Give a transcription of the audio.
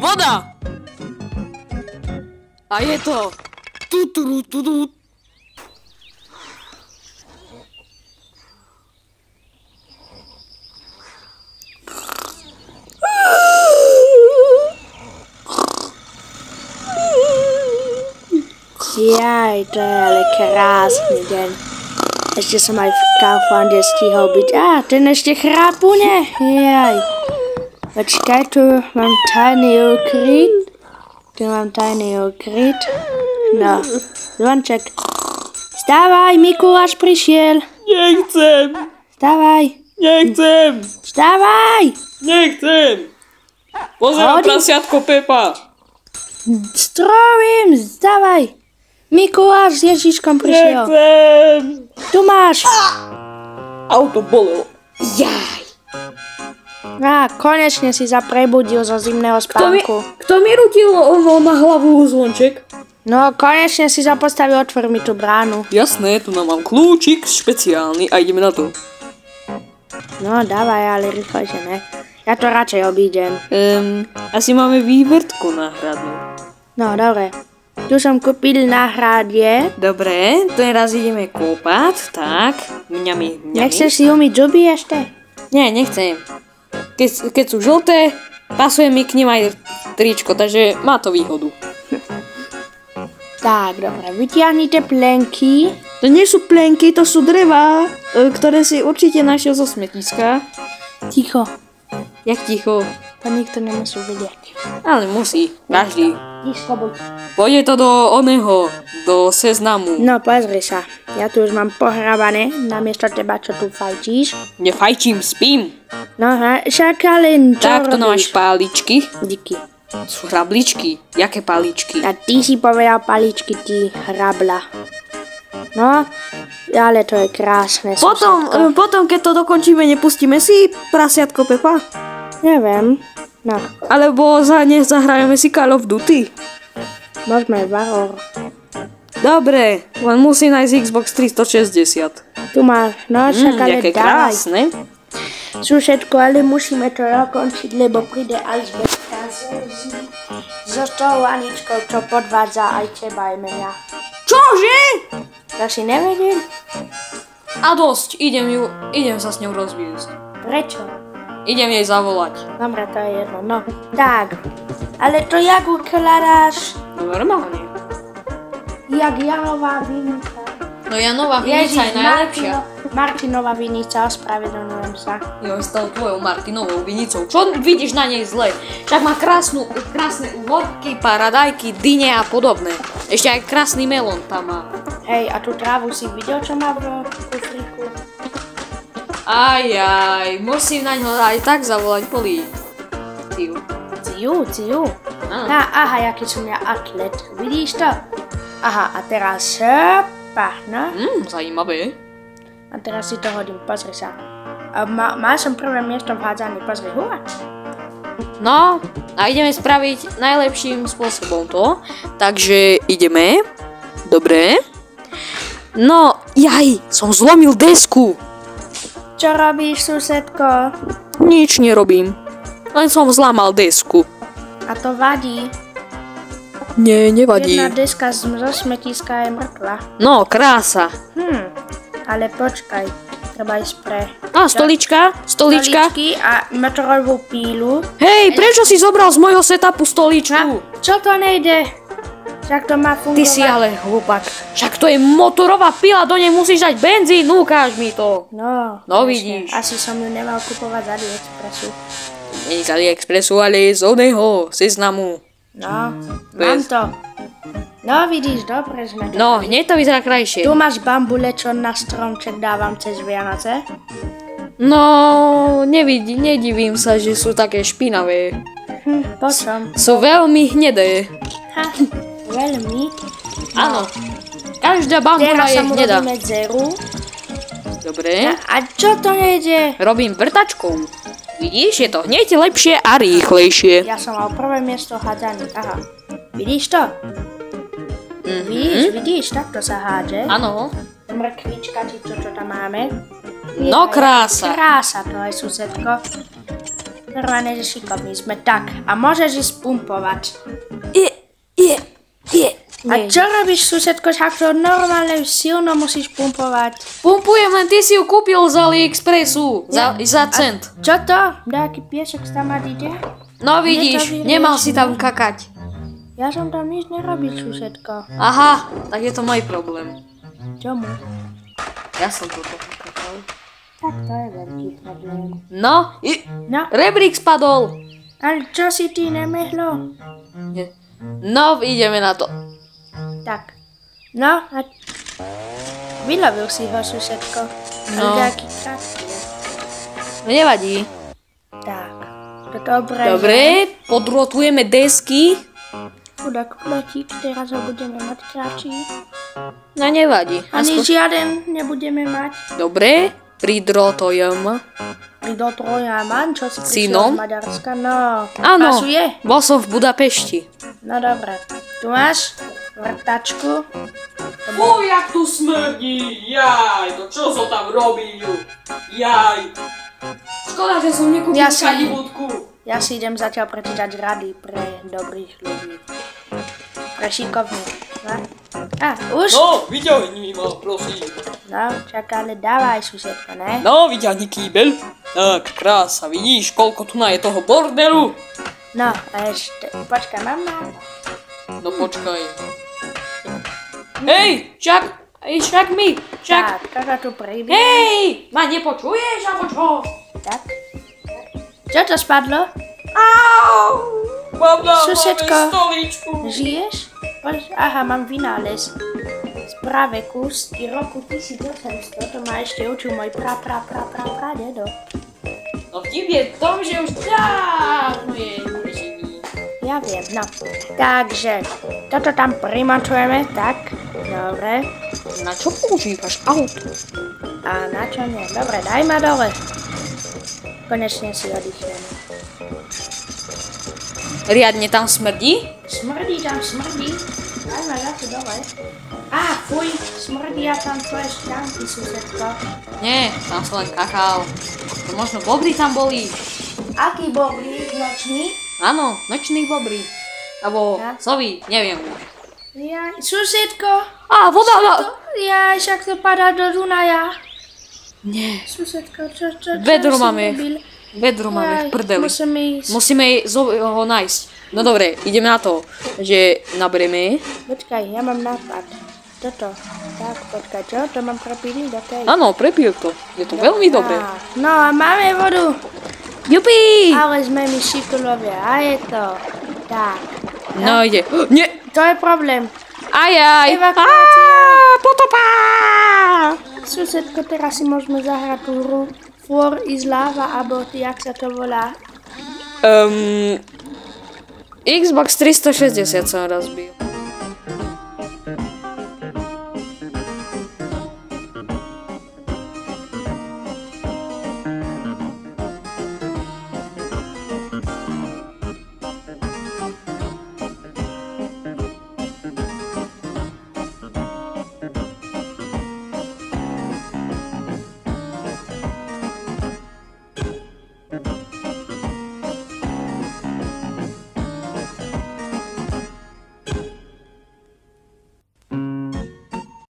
voda! A je to... Tuturu. Jaj, to je ale krásny deň. Ešte som aj v Kauflande stihol byť. Ten ešte chrápune. Jaj. Počkaj, tu mám tajný ukryt. No, zvonček. Vstávaj, Mikuláš prišiel. Nechcem. Vstávaj. Nechcem. Vstávaj. Nechcem. Pozerám prasiatko Pepa. Strovím, vstávaj. Mikuláš s Ježiškom prišiel. Nechcem. Tu máš. Auto bolelo. Jaj. Konečne si sa prebudil zo zimného spánku. Kto mi rutil na hlavu zvonček? No, konečne si sa postavil, otvor mi tú bránu. Jasné, tu mám kľúčik špeciálny a ideme na to. No, dávaj, ale rýchlejšie, ne? Ja to radšej obídem. Asi máme vývrtku náhradnú. No, dobre. Tu som kúpil náhradie. Dobre, teraz ideme kúpať, tak. Mňami. Nechceš si umyť zuby ešte? Nie, nechcem. Keď sú žlté, pasuje mi k nim aj tričko, takže má to výhodu. Tak, dobre, vytiahnite plenky. To nie sú plenky, to sú drevá, ktoré si určite našiel zo smetiska. Ticho. Jak ticho? To nikto nemusí vidieť. Ale musí, každý. Ticho buď. Pôjde to do seznamu. No, pozri sa. Ja tu už mám pohrávané, namiesto teba, čo tu fajčíš. Nefajčím, spím. No, však ale čo tak, to máš robíš? páličky. Díky. Sú hrabličky. Jaké páličky? A ty si povedal paličky, ty hrabla. No, ale to je krásne. Potom, keď to dokončíme, nepustíme si prasiatko Pepa? Neviem. No, Alebo zahrajeme si Call of Duty? môžeme Waror. Dobre, len musí nájsť Xbox 360. Tu máš, no však ale Jaké dávaj. krásne. Susedko, ale musíme to dokončiť, lebo príde Alžbetka so tou Aničkou, čo podvádza aj teba, aj mňa. Čože? To si nevedel? A dosť, idem sa s ňou rozviesť. Prečo? Idem jej zavolať. Dobre, to je jedno, no. Tak, ale to jak ukladáš? No normálne. Jak Janová vinica. No Janová vinica je najlepšia. Martinová vinica, ospravedlňujem sa. Jo, s tou tvojou Martinovou vinicou. Čo vidíš na nej zle? Však má krásne uhorky, paradajky, dyne a podobné. Ešte aj krásny melón tam má. Hej, a tú trávu si videl, čo má v kufríku? Ajaj, musím na ňo aj tak zavolať políciu. Ciu. Áno. Aha, jaký som ja atlet. Vidíš to? Aha, a teraz šopa, no. Zajímavé. A teraz si to hodím, pozri sa. Mal som prvé miesto v hádzaní, pozri, hua. No, a ideme spraviť najlepším spôsobom to. Takže ideme. Dobre. No, som zlomil desku. Čo robíš, susedko? Nič nerobím. Len som zlámal desku. A to vadí. Nie, nevadí. Jedna deska zo smetiska je mŕtva. No, krása. Ale počkaj, treba ísť pre... Stolička? Stoličky a metrovú pílu. Hej, prečo si zobral z môjho setupu stoličku? Čo to nejde? Však to má fungovať. Ty si ale hlupák. Však to je motorová pila, do nej musíš dať benzín, ukáž mi to. No vidíš. Asi som ju nemal kupovať z AliExpressu. Nie z AliExpressu, ale z oného seznamu. No, mám to. No vidíš, dobre sme to. No, hneď to vyzerá krajšie. Tu máš bambule, čo na stromček dávam cez Vianoce. No, nedivím sa, že sú také špinavé. Počom? Sú veľmi hnedé. Veľmi? Áno. Každá bambula teraz je sa mu hnedá. robíme dzeru. Dobre. A čo to nejde? Robím vrtačkou. Vidíš, je to hneď lepšie a rýchlejšie. Ja som mal prvé miesto hádzaní. Aha. Vidíš to? Vidíš, takto sa hádže. Áno. Mrkvička, či čo tam máme. No krása. Krása to aj, susedko. Normálne, že šikovní sme. Tak, a môžeš ísť pumpovať. A čo robíš, susedko? Však to normálne silno musíš pumpovať. Pumpujem, len ty si ju kúpil z AliExpressu. Za cent. Čo to? Nejaký piesok tam ide? No vidíš, nemal si tam kakať. Ja som tam nič nerobil, susedko. Aha, tak je to môj problém. Čomu? Ja som toto kakal. Tak to je veľký problém. No, No, rebrík spadol. ale čo si ty nemehlo? No, ideme na to. Tak. No, a vylovil si ho, susedko. No. Ale nejaký krátky. Nevadí. Tak. To dobre. Dobre, podrotujeme desky. Chudák plotík, teraz ho budeme mať kratší. No nevadí. Ani žiaden nebudeme mať. Dobre, pridrotujem. Do Trojaman, čo si prišiel Synom? z Maďarska. No, Áno, pasuje? bol som v Budapešti. No dobre. Tu máš vrtačku. Fuj, jak tu smrdí! Jaj, to čo som tam robil? Jaj! Škoda, že som nekúpil Ja si- kadibudku. Ja si idem zatiaľ prečítať rady pre dobrých ľudí. Pre šikovných. No? A, už? No, vyťahni ma, prosím. No, čak, ale dávaj, susedko, ne? No, vyťahni kýbel. Tak, krása, vidíš, koľko tu je toho bordelu? No, a ešte, počkaj, mám na... No počkaj. Hej, čak mi, čak. Tak, toto tu príde. Hej, ma nepočuješ, alebo čo? Tak. Čo to spadlo? Au! Mám na Susedko. hlave stoličku. Žiješ? Aha, mám vynález. Z praveku z roku 1800, to ma ešte učil môj pradedo. No vtip je v tom, že už dávno je neživí. Ja viem, no. Takže, toto tam primontujeme, tak, dobre. Na čo používaš auto? A na čo nie? Dobre, daj ma dole. Konečne si oddychnem. Riadne tam smrdí? Smrdí tam, smrdí. Daj ma zase dole. Á, fuj, smrdí a tam tvoje šťanky, susedko. Nie, tam som len kakal. To možno bobry tam boli. Aký bobrí, nočný? Áno, nočný bobry. Alebo Ja? sovy, neviem už. Jaj, susedko. Á, voda na... Jaj, však to padá do Dunaja. Nie, Susedko, čo vedro si máme. robil? Vedro máme v prdeli. Musíme ísť. Musíme ho nájsť. No dobre, ideme na to, že naberieme. Počkaj, ja mám nápad. Toto. Tak, počkaj, čo? To mám prepíliť, okej. Áno, prepil to. Je to veľmi dobré. No a máme vodu. Jupi! Ale sme my šikulovia. A je to. Tak. No ide. Nie! To je problém. Ajaj! Evakuácia. Potopa! Susedko, teraz si môžeme zahrať tú hru For is Lava, alebo jak sa to volá. Xbox 360 som rozbil.